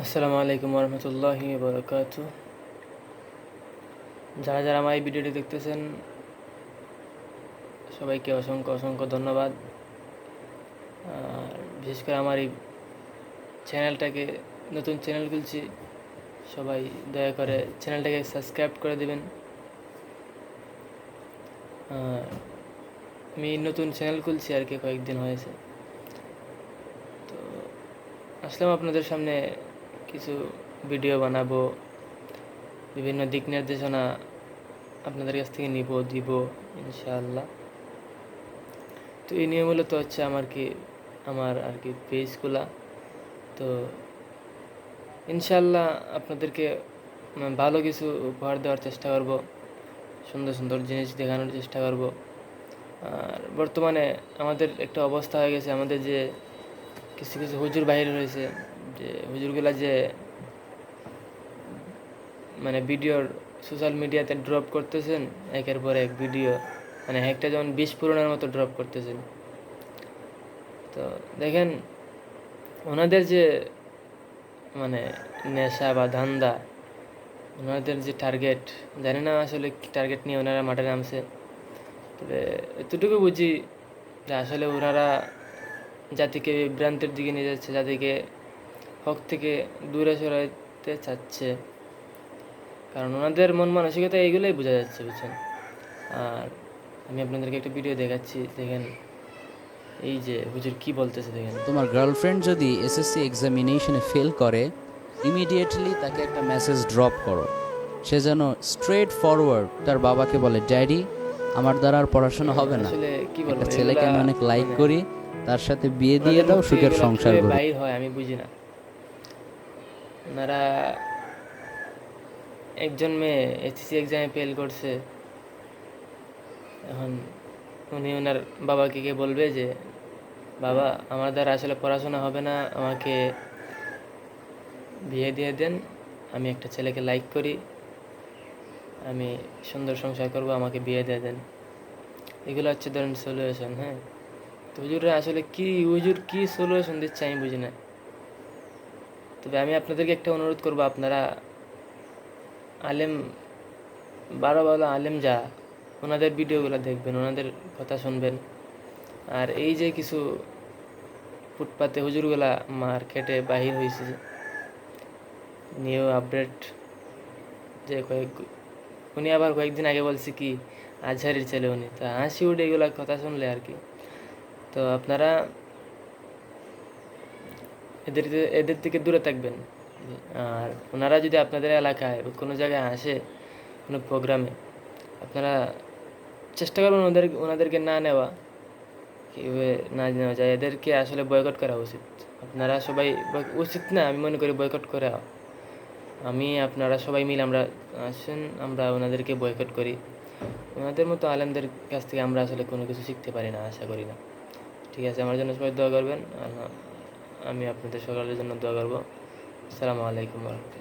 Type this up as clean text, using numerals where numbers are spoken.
আসসালামু আলাইকুম রহমতুল্লাহি বরকাতু। যারা যারা আমার এই ভিডিওটি দেখতেছেন সবাইকে অসংখ্য অসংখ্য ধন্যবাদ। আর বিশেষ করে আমার এই চ্যানেলটাকে, নতুন চ্যানেল খুলছি, সবাই দয়া করে চ্যানেলটাকে সাবস্ক্রাইব করে দেবেন। আর আমি নতুন চ্যানেল খুলছি আর কি, কয়েকদিন হয়েছে। তো আসলাম আপনাদের সামনে কিছু ভিডিও বানাবো, বিভিন্ন দিক নির্দেশনা আপনাদের কাছ থেকে দিব ইনশাআল্লাহ। তো এই নিয়ে মূলত হচ্ছে আমার আর কি পেজ খোলা। তো ইনশাআল্লাহ আপনাদেরকে ভালো কিছু উপহার দেওয়ার চেষ্টা করব, সুন্দর সুন্দর জিনিস দেখানোর চেষ্টা করব। আর বর্তমানে আমাদের একটা অবস্থা হয়ে গেছে, আমাদের যে কিছু কিছু হুজুর বাইরে রয়েছে, যে হুজুরগুলা যে ভিডিওর সোশ্যাল মিডিয়াতে ড্রপ করতেছেন একের পর এক ভিডিও, একটা যেমন বিস্ফোরণের মতো ড্রপ করতেছেন। তো দেখেন, ওনাদের যে নেশা বা ধান্দা, ওনাদের যে টার্গেট, জানি না আসলে কি টার্গেট নিয়ে ওনারা মাঠে নামছে। তবে এতটুকু বুঝি যে আসলে ওনারা জাতিকে বিভ্রান্তের দিকে নিয়ে যাচ্ছে, জাতিকে হক থেকে দূরে সরাইতে চাচ্ছে। কারণ ওনাদের মন মানসিকতা এইগুলোই বোঝা যাচ্ছে, বুঝছেন। আর আমি আপনাদেরকে একটা ভিডিও দেখাচ্ছি, দেখেন এই যে হুজুর কি বলতেছে দেখেন। তোমার গার্লফ্রেন্ড যদি এসএসসি এক্সামিনেশনে ফেল করে, ইমিডিয়েটলি তাকে একটা মেসেজ ড্রপ করো। সে যেন স্ট্রেট ফরওয়ার্ড তার বাবাকে বলে, ড্যাডি, আমার দ্বারা আর পড়াশোনা হবে না, আসলে কি বলবো, একটা ছেলেকে আমি অনেক লাইক মানে করি, তার সাথে বিয়ে দিয়ে ওনাদের দাও, মুখ থেকে সুখের এগুলা সংসার কিভাবে গড়ি। বাইর হয় আমি বুঝি না। ওনারা একজন মেয়ে এসএসসি এক্সামে ফেল করছে, এখন উনি ওনার বাবাকে গিয়ে বলবে যে বাবা, আমার দ্বারা আসলে পড়াশোনা হবে না, আমাকে বিয়ে দিয়ে দেন, আমি একটা ছেলেকে লাইক করি, আমি সুন্দর সংসার করব, আমাকে বিয়ে দিয়ে দেন। এগুলো হচ্ছে ধরেন সলিউশন। হ্যাঁ, তো হুজুররা আসলে হুজুর কি সলিউশন দিচ্ছে আমি বুঝি না। তবে আমি আপনাদেরকে একটা অনুরোধ করব, আপনারা আলেম, বারো বারো আলেম যা, ওনাদের ভিডিওগুলো দেখবেন, ওনাদের কথা শুনবেন। আর এই যে কিছু ফুটপাতে হুজুরগুলা মার্কেটে বাহির হয়েছে, নিউ আপডেট, যে উনি আবার কয়েকদিন আগে বলছে কি আজহারের ছেলে উনি, তা হাসি উঠে এগুলা কথা শুনলে আর কি। তো আপনারা এদের থেকে দূরে থাকবেন। আর ওনারা যদি আপনাদের এলাকায় বা কোনো জায়গায় আসে, কোনো প্রোগ্রামে, আপনারা চেষ্টা করবেন ওনাদেরকে না নেওয়া, কীভাবে না নেওয়া যায়। এদেরকে আসলে বয়কট করা উচিত। আপনারা সবাই, উচিত না, আমি মনে করি বয়কট করা। আপনারা সবাই মিলে আমরা আসেন, আমরা ওনাদেরকে বয়কট করি। ওনাদের মতো আলেমদের কাছ থেকে আমরা আসলে কোনো কিছু শিখতে পারি না, আশা করি না। ঠিক আছে, আমার জন্য সবাই দোয়া করবেন। আমি আপনাদের সকলের জন্য দোয়া করবো। আসসালামু আলাইকুম রহমতুল্লাহ।